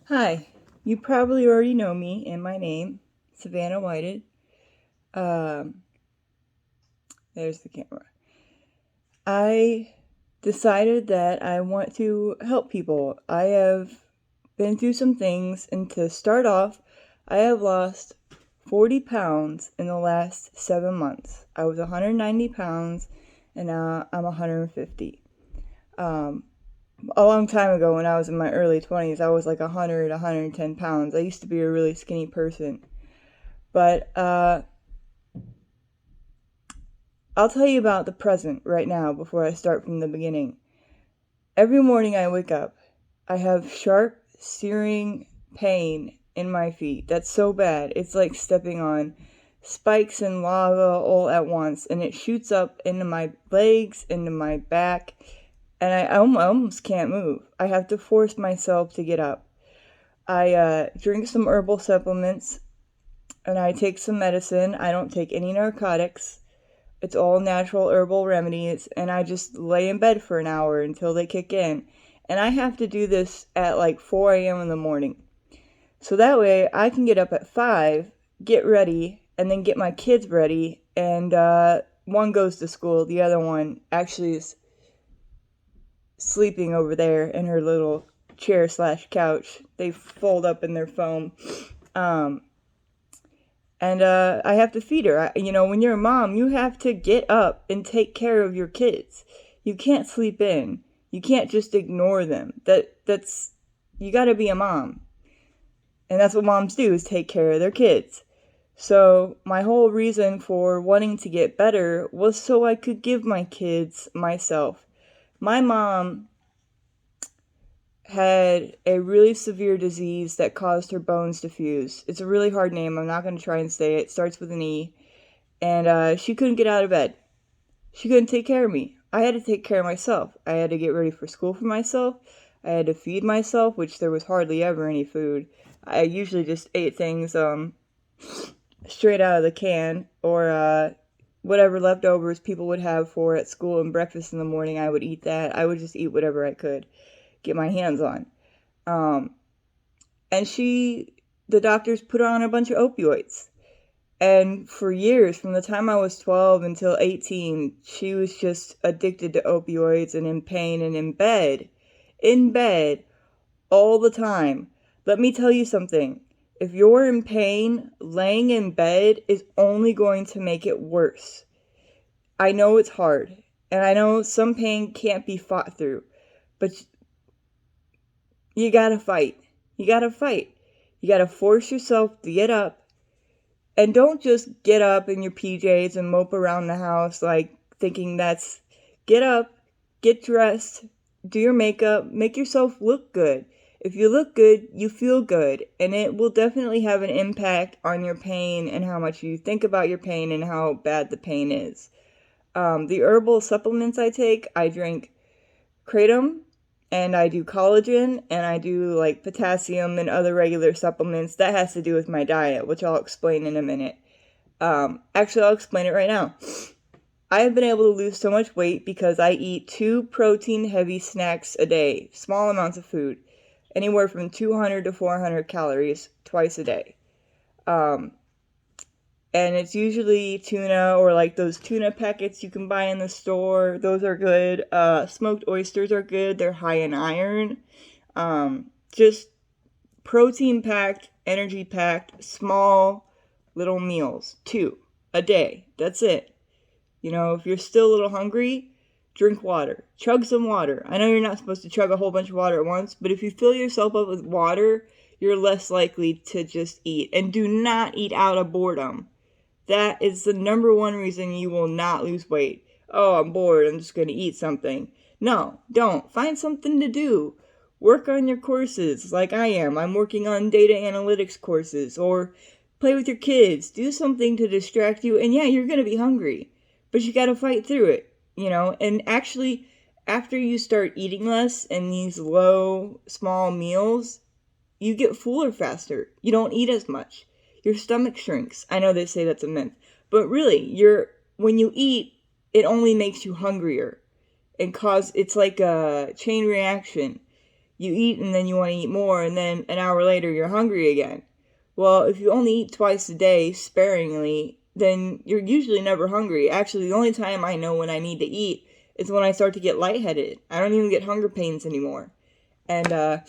Hi, you probably already know me and my name, Savannah Whited. Um, there's the camera. I decided that I want to help people. I have been through some things, and to start off, I have lost 40 pounds in the last 7 months. I was 190 pounds, and now I'm 150. Um, a long time ago, when I was in my early 20s, I was like 100, 110 pounds. I used to be a really skinny person. But I'll tell you about the present right now before I start from the beginning. Every morning I wake up, I have sharp, searing pain in my feet. That's so bad. It's like stepping on spikes and lava all at once, and it shoots up into my legs, into my back, and I almost can't move. I have to force myself to get up. I drink some herbal supplements, and I take some medicine. I don't take any narcotics. It's all natural herbal remedies, and I just lay in bed for an hour until they kick in. And I have to do this at like 4 a.m. in the morning. So that way I can get up at 5, get ready, and then get my kids ready. And one goes to school, the other one actually is sleeping over there in her little chair slash couch. They fold up in their foam. Um, and I have to feed her. When you're a mom, you have to get up and take care of your kids. You can't sleep in. You can't just ignore them. That's you got to be a mom, and that's what moms do, is take care of their kids. So my whole reason for wanting to get better was so I could give my kids myself. My mom had a really severe disease that caused her bones to fuse. It's a really hard name. I'm not going to try and say it. It starts with an E. And she couldn't get out of bed. She couldn't take care of me. I had to take care of myself. I had to get ready for school for myself. I had to feed myself, which there was hardly ever any food. I usually just ate things straight out of the can, or whatever leftovers people would have for at school and breakfast in the morning. I would eat that. I would just eat whatever I could get my hands on. Um, and the doctors put her on a bunch of opioids. And for years, from the time I was 12 until 18, she was just addicted to opioids and in pain and in bed, all the time. Let me tell you something. If you're in pain, laying in bed is only going to make it worse. I know it's hard, and I know some pain can't be fought through, but you gotta fight. You gotta fight. You gotta force yourself to get up. And don't just get up in your PJs and mope around the house like thinking that's... Get up, get dressed, do your makeup, make yourself look good. If you look good, you feel good, and it will definitely have an impact on your pain and how much you think about your pain and how bad the pain is. The herbal supplements I take, I drink kratom, and I do collagen, and I do like potassium and other regular supplements. That has to do with my diet, which I'll explain in a minute. Actually, I'll explain it right now. I have been able to lose so much weight because I eat 2 protein heavy snacks a day, small amounts of food, anywhere from 200 to 400 calories twice a day. And it's usually tuna, or like those tuna packets you can buy in the store. Those are good. Smoked oysters are good. They're high in iron. Just protein packed, energy packed, small little meals. 2 a day. That's it. If you're still a little hungry, drink water. Chug some water. I know you're not supposed to chug a whole bunch of water at once, but if you fill yourself up with water, you're less likely to just eat. And do not eat out of boredom. That is the number one reason you will not lose weight. Oh, I'm bored, I'm just going to eat something. No, don't. Find something to do. Work on your courses like I am. I'm working on data analytics courses. Or play with your kids. Do something to distract you. And yeah, you're going to be hungry, but you got to fight through it, And actually, after you start eating less in these low, small meals, you get fuller faster. You don't eat as much. Your stomach shrinks. I know they say that's a myth, but really, when you eat, it only makes you hungrier, and it's like a chain reaction. You eat and then you want to eat more, and then an hour later you're hungry again. Well, if you only eat twice a day sparingly, then you're usually never hungry. Actually, the only time I know when I need to eat is when I start to get lightheaded. I don't even get hunger pains anymore. And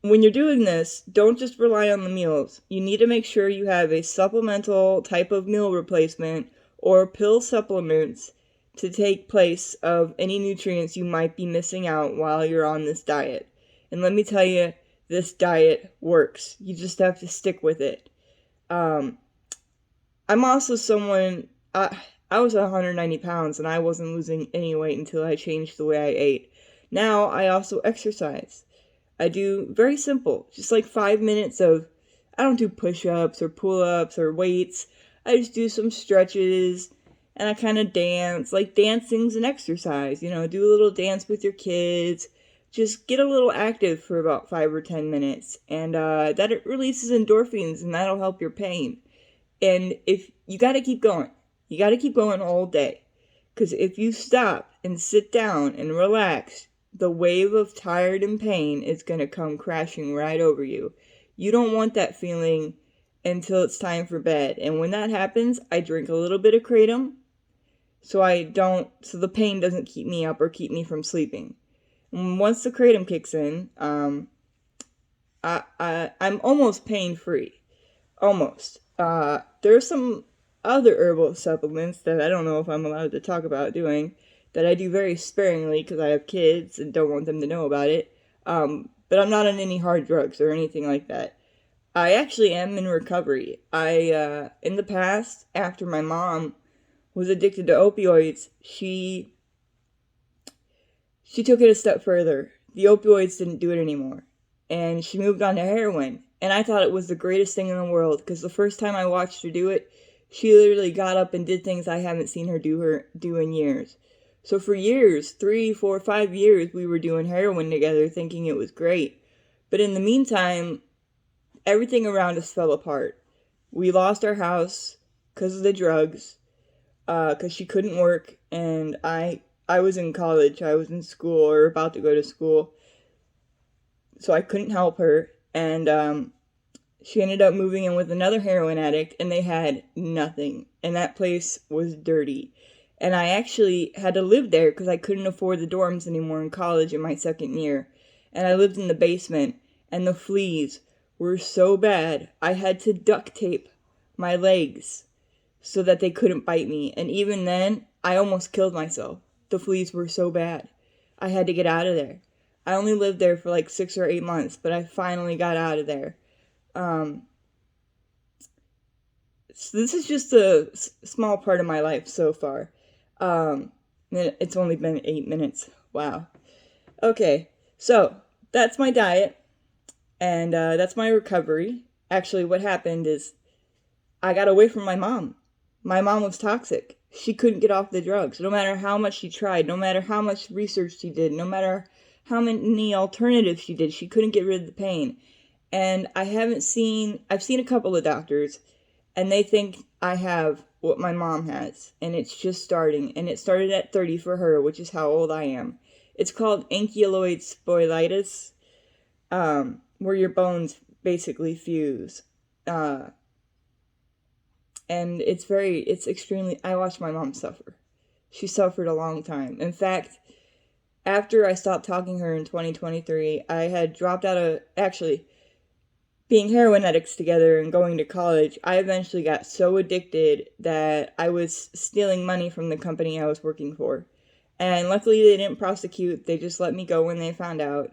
when you're doing this, don't just rely on the meals. You need to make sure you have a supplemental type of meal replacement or pill supplements to take place of any nutrients you might be missing out while you're on this diet. And let me tell you, this diet works. You just have to stick with it. I'm also someone, I was 190 pounds and I wasn't losing any weight until I changed the way I ate. Now I also exercise. I do very simple, just like 5 minutes of, I don't do push-ups or pull-ups or weights. I just do some stretches and I kind of dance. Like dancing's an exercise, do a little dance with your kids. Just get a little active for about 5 or 10 minutes, and that it releases endorphins, and that'll help your pain. And if you got to keep going, you got to keep going all day, because if you stop and sit down and relax, the wave of tired and pain is going to come crashing right over you. You don't want that feeling until it's time for bed. And when that happens, I drink a little bit of kratom so the pain doesn't keep me up or keep me from sleeping. And once the kratom kicks in, I'm almost pain free. Almost. There are some other herbal supplements that I don't know if I'm allowed to talk about doing, that I do very sparingly because I have kids and don't want them to know about it. But I'm not on any hard drugs or anything like that. I actually am in recovery. In the past, after my mom was addicted to opioids, she took it a step further. The opioids didn't do it anymore. And she moved on to heroin. And I thought it was the greatest thing in the world, because the first time I watched her do it, she literally got up and did things I haven't seen her do in years. So for years, 3, 4, 5 years, we were doing heroin together thinking it was great. But in the meantime, everything around us fell apart. We lost our house because of the drugs, because she couldn't work, and I was in college. I was in school or about to go to school, so I couldn't help her. And she ended up moving in with another heroin addict, and they had nothing. And that place was dirty. And I actually had to live there because I couldn't afford the dorms anymore in college in my second year. And I lived in the basement, and the fleas were so bad, I had to duct tape my legs so that they couldn't bite me. And even then, I almost killed myself. The fleas were so bad. I had to get out of there. I only lived there for like 6 or 8 months, but I finally got out of there. So this is just a small part of my life so far. It's only been 8 minutes. Wow. Okay, so that's my diet, and that's my recovery. Actually, what happened is I got away from my mom. My mom was toxic. She couldn't get off the drugs. No matter how much she tried, no matter how much research she did, no matter how many alternatives she did, she couldn't get rid of the pain. And I've seen a couple of doctors, and they think I have what my mom has, and it's just starting. And it started at 30 for her, which is how old I am. It's called ankylosing spondylitis, where your bones basically fuse. And it's extremely, I watched my mom suffer. She suffered a long time. In fact, after I stopped talking to her in 2023, I had dropped out of, actually, being heroin addicts together and going to college, I eventually got so addicted that I was stealing money from the company I was working for. And luckily they didn't prosecute, they just let me go when they found out.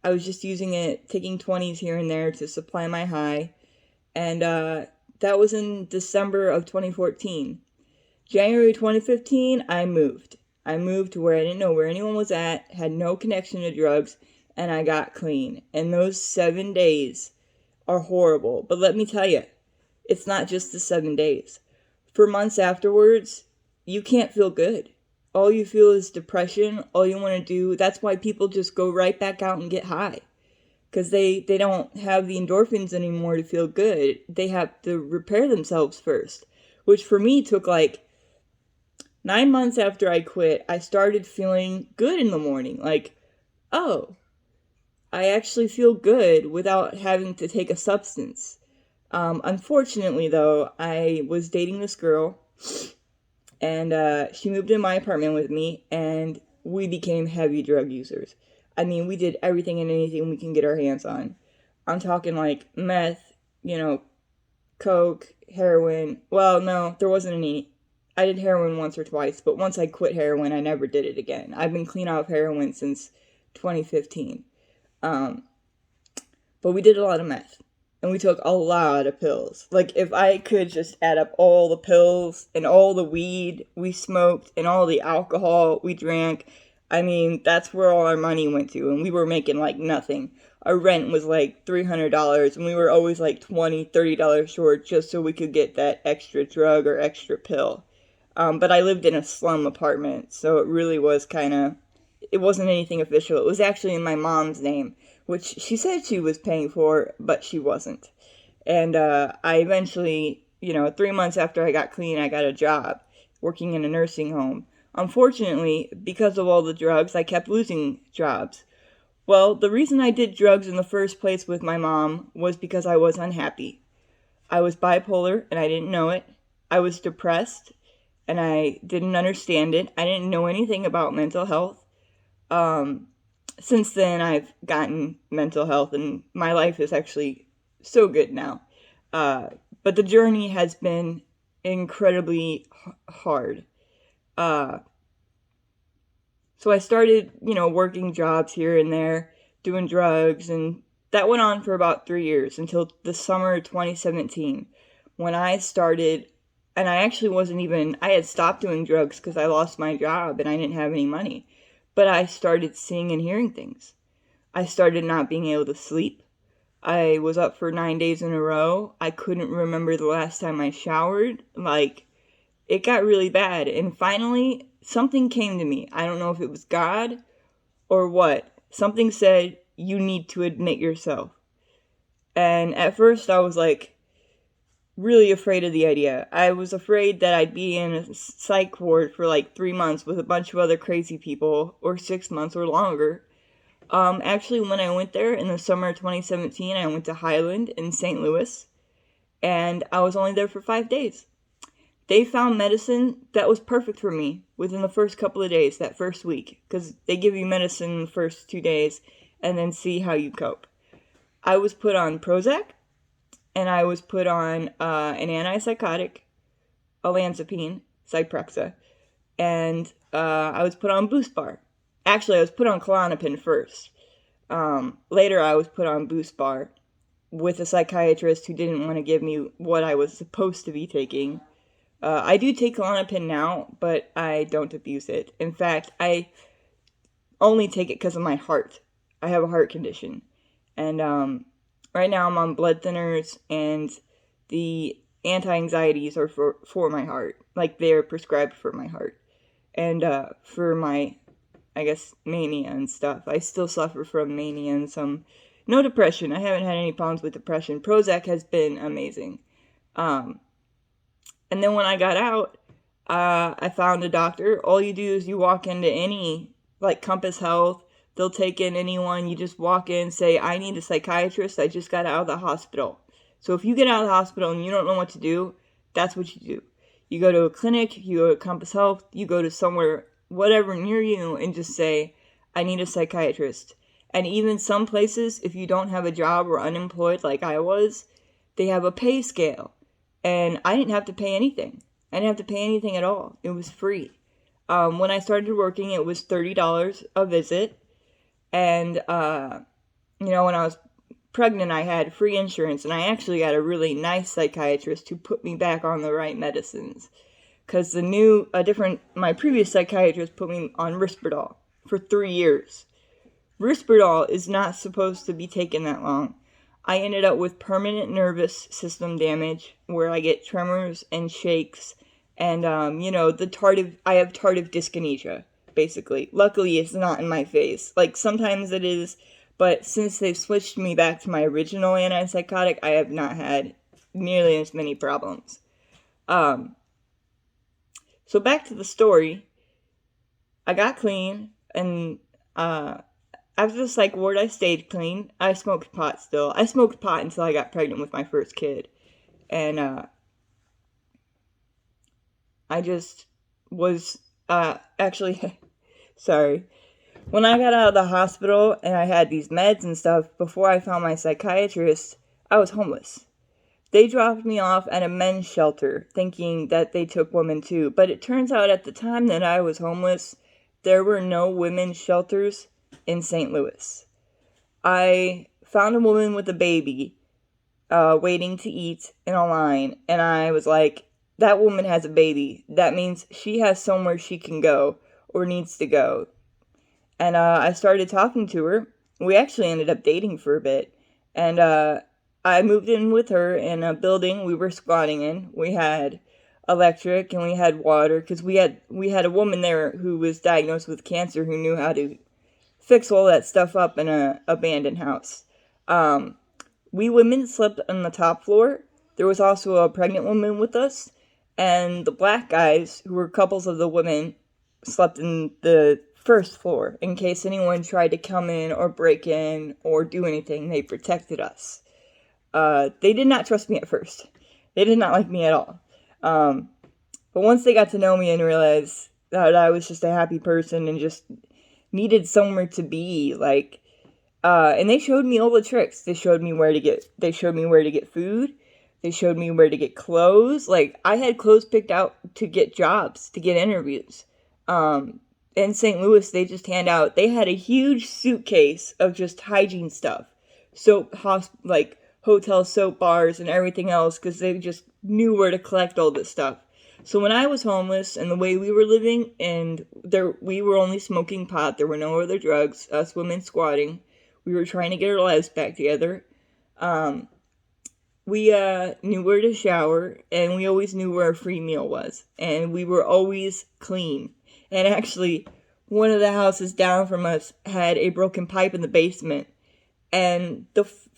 I was just using it, taking 20s here and there to supply my high. And that was in December of 2014. January 2015, I moved. I moved to where I didn't know where anyone was at, had no connection to drugs, and I got clean. And those 7 days are horrible. But let me tell you, it's not just the 7 days. For months afterwards, you can't feel good. All you feel is depression. All you want to do, that's why people just go right back out and get high. Because they don't have the endorphins anymore to feel good. They have to repair themselves first. Which for me took like 9 months after I quit, I started feeling good in the morning. Like, oh, I actually feel good without having to take a substance. Unfortunately, though, I was dating this girl, and she moved in my apartment with me, and we became heavy drug users. I mean, we did everything and anything we can get our hands on. I'm talking like meth, coke, heroin. Well, no, there wasn't any. I did heroin once or twice, but once I quit heroin, I never did it again. I've been clean off heroin since 2015. Um, but we did a lot of meth. And we took a lot of pills. Like, if I could just add up all the pills and all the weed we smoked and all the alcohol we drank, I mean, that's where all our money went to. And we were making, like, nothing. Our rent was, like, $300, and we were always, like, $20, $30 short just so we could get that extra drug or extra pill. But I lived in a slum apartment, so it really was it wasn't anything official. It was actually in my mom's name, which she said she was paying for, but she wasn't. And I eventually, 3 months after I got clean, I got a job working in a nursing home. Unfortunately, because of all the drugs, I kept losing jobs. Well, the reason I did drugs in the first place with my mom was because I was unhappy. I was bipolar and I didn't know it. I was depressed and I didn't understand it. I didn't know anything about mental health. Since then, I've gotten mental health, and my life is actually so good now. But the journey has been incredibly hard. Uh, so I started, working jobs here and there, doing drugs, and that went on for about 3 years until the summer of 2017 when I started, and I actually I had stopped doing drugs because I lost my job and I didn't have any money. But I started seeing and hearing things. I started not being able to sleep. I was up for 9 days in a row. I couldn't remember the last time I showered. Like, it got really bad. And finally, something came to me. I don't know if it was God or what. Something said, you need to admit yourself. And at first, I was like, really afraid of the idea. I was afraid that I'd be in a psych ward for like 3 months with a bunch of other crazy people, or 6 months or longer. Actually, when I went there in the summer of 2017, I went to Highland in St. Louis, and I was only there for 5 days. They found medicine that was perfect for me within the first couple of days, that first week, because they give you medicine the first 2 days and then see how you cope. I was put on Prozac, and I was put on an antipsychotic, olanzapine, Zyprexa, and I was put on Boost Bar. Actually, I was put on Klonopin first. Later, I was put on Boost Bar with a psychiatrist who didn't want to give me what I was supposed to be taking. I do take Klonopin now, but I don't abuse it. In fact, I only take it because of my heart. I have a heart condition. And right now I'm on blood thinners, and the anti-anxieties are for my heart. Like, they're prescribed for my heart. And for my, I guess, mania and stuff. I still suffer from mania and no depression. I haven't had any problems with depression. Prozac has been amazing. And then when I got out, I found a doctor. All you do is you walk into any, like Compass Health. They'll take in anyone. You just walk in, say, I need a psychiatrist. I just got out of the hospital. So if you get out of the hospital and you don't know what to do, that's what you do. You go to a clinic, you go to Compass Health, you go to somewhere, whatever near you, and just say, I need a psychiatrist. And even some places, if you don't have a job or unemployed like I was, they have a pay scale. And I didn't have to pay anything. I didn't have to pay anything at all. It was free. When I started working, it was $30 a visit. And, when I was pregnant, I had free insurance. And I actually got a really nice psychiatrist who put me back on the right medicines. Because my previous psychiatrist put me on Risperdal for 3 years. Risperdal is not supposed to be taken that long. I ended up with permanent nervous system damage where I get tremors and shakes and, I have tardive dyskinesia, basically. Luckily, it's not in my face. Like, sometimes it is, but since they've switched me back to my original antipsychotic, I have not had nearly as many problems. So back to the story. I got clean, and, after the psych ward, I stayed clean. I smoked pot still. I smoked pot until I got pregnant with my first kid. And, I just was, actually, sorry. When I got out of the hospital and I had these meds and stuff, before I found my psychiatrist, I was homeless. They dropped me off at a men's shelter, thinking that they took women too. But it turns out at the time that I was homeless, there were no women's shelters in St. Louis. I found a woman with a baby waiting to eat in a line, and I was like, that woman has a baby. That means she has somewhere she can go or needs to go. And I started talking to her. We actually ended up dating for a bit. And I moved in with her in a building we were squatting in. We had electric and we had water because we had a woman there who was diagnosed with cancer who knew how to fix all that stuff up in a abandoned house. We women slept on the top floor. There was also a pregnant woman with us, and the black guys, who were couples of the women, slept in the first floor. In case anyone tried to come in or break in or do anything, they protected us. They did not trust me at first. They did not like me at all. But once they got to know me and realized that I was just a happy person and just needed somewhere to be, like, and they showed me all the tricks. They showed me where to get food. They showed me where to get clothes. Like, I had clothes picked out to get jobs, to get interviews. In St. Louis, they had a huge suitcase of just hygiene stuff. Soap, like, hotel soap bars and everything else, because they just knew where to collect all this stuff. So when I was homeless and the way we were living, and we were only smoking pot, there were no other drugs, us women squatting, we were trying to get our lives back together. We knew where to shower, and we always knew where a free meal was, and we were always clean. And actually, one of the houses down from us had a broken pipe in the basement, and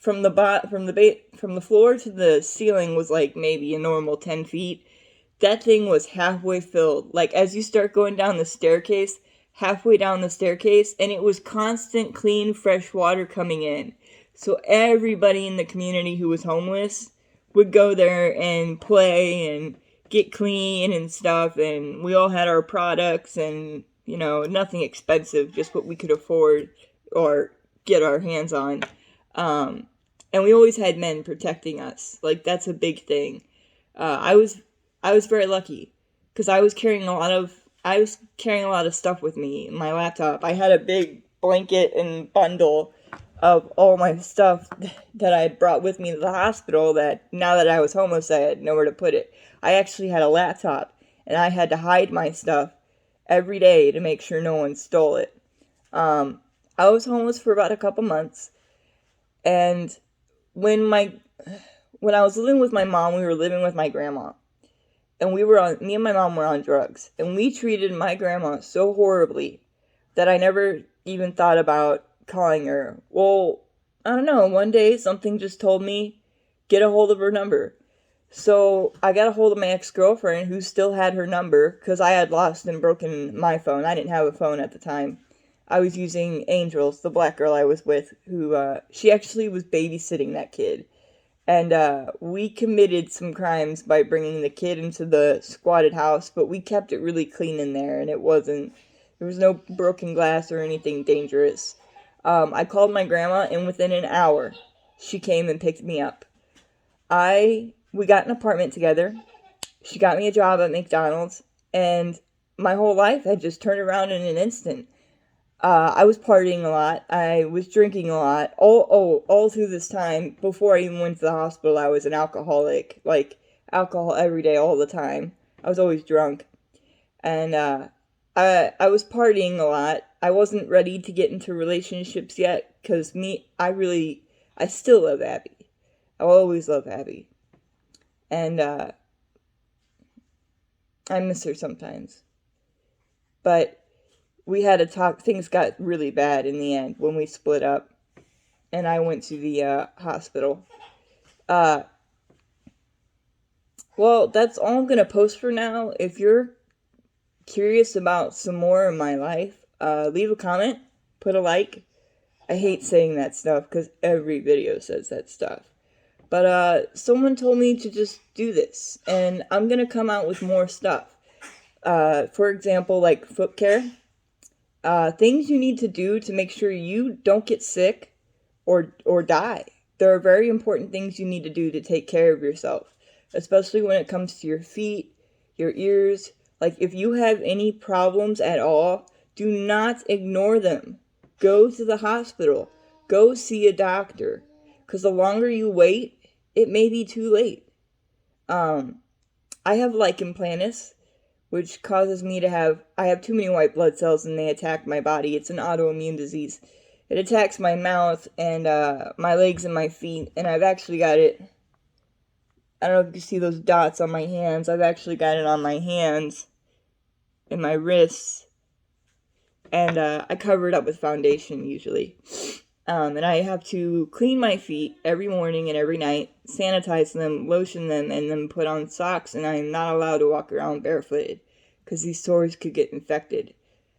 from the floor to the ceiling was like maybe a normal 10 feet. That thing was halfway filled. Like, as you start going down the staircase, halfway down the staircase, and it was constant, clean, fresh water coming in. So everybody in the community who was homeless would go there and play and get clean and stuff, and we all had our products and, nothing expensive, just what we could afford or get our hands on. And we always had men protecting us. Like, that's a big thing. I was very lucky because I was carrying a lot of stuff with me. My laptop. I had a big blanket and bundle of all my stuff that I had brought with me to the hospital, that now that I was homeless, I had nowhere to put it. I actually had a laptop, and I had to hide my stuff every day to make sure no one stole it. I was homeless for about a couple months, and when I was living with my mom, we were living with my grandma. And me and my mom were on drugs. And we treated my grandma so horribly that I never even thought about calling her. Well, I don't know. One day something just told me, get a hold of her number. So I got a hold of my ex-girlfriend who still had her number because I had lost and broken my phone. I didn't have a phone at the time. I was using Angels, the black girl I was with, who, she actually was babysitting that kid. And we committed some crimes by bringing the kid into the squatted house, but we kept it really clean in there, and there was no broken glass or anything dangerous. I called my grandma, and within an hour, she came and picked me up. We got an apartment together. She got me a job at McDonald's, and my whole life had just turned around in an instant. I was partying a lot. I was drinking a lot. All through this time, before I even went to the hospital, I was an alcoholic. Like, alcohol every day, all the time. I was always drunk. And, I was partying a lot. I wasn't ready to get into relationships yet, because I still love Abby. I'll always love Abby. And, I miss her sometimes. But we had a talk. Things got really bad in the end when we split up, and I went to the hospital. Well, that's all I'm gonna post for now. If you're curious about some more of my life, leave a comment, put a like. I hate saying that stuff because every video says that stuff. But someone told me to just do this, and I'm gonna come out with more stuff. For example, like foot care. Things you need to do to make sure you don't get sick or die. There are very important things you need to do to take care of yourself, especially when it comes to your feet, your ears. Like, if you have any problems at all, do not ignore them. Go to the hospital. Go see a doctor. Because the longer you wait, it may be too late. I have lichen planus, which causes me to I have too many white blood cells and they attack my body. It's an autoimmune disease. It attacks my mouth and my legs and my feet, and I've actually got it. I don't know if you see those dots on my hands. I've actually got it on my hands and my wrists, and I cover it up with foundation usually. And I have to clean my feet every morning and every night, sanitize them, lotion them, and then put on socks, and I'm not allowed to walk around barefooted because these sores could get infected.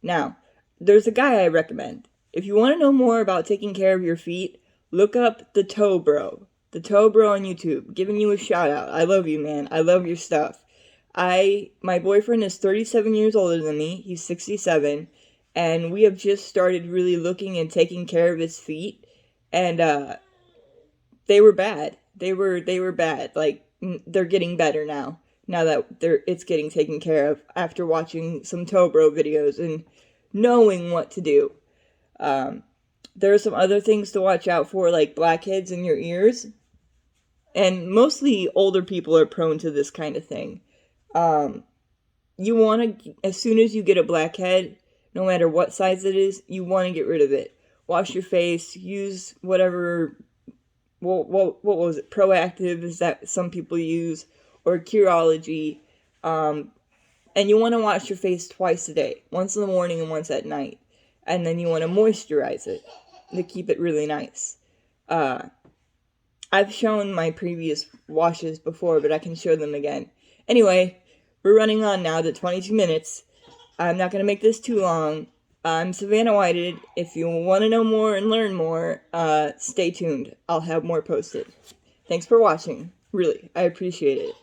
Now, there's a guy I recommend. If you want to know more about taking care of your feet, look up The Toe Bro. The Toe Bro on YouTube. Giving you a shout out. I love you, man. I love your stuff. My boyfriend is 37 years older than me. He's 67. And we have just started really looking and taking care of his feet. And they were bad. They were bad. Like, they're getting better now. Now that it's getting taken care of after watching some Toe Bro videos and knowing what to do. There are some other things to watch out for, like blackheads in your ears. And mostly older people are prone to this kind of thing. You want to, as soon as you get a blackhead, no matter what size it is, you want to get rid of it. Wash your face, use whatever, what was it, Proactive is that some people use, or Curology. And you want to wash your face twice a day, once in the morning and once at night. And then you want to moisturize it to keep it really nice. I've shown my previous washes before, but I can show them again. Anyway, we're running on now to 22 minutes. I'm not going to make this too long. I'm Savannah Whited. If you want to know more and learn more, stay tuned. I'll have more posted. Thanks for watching. Really, I appreciate it.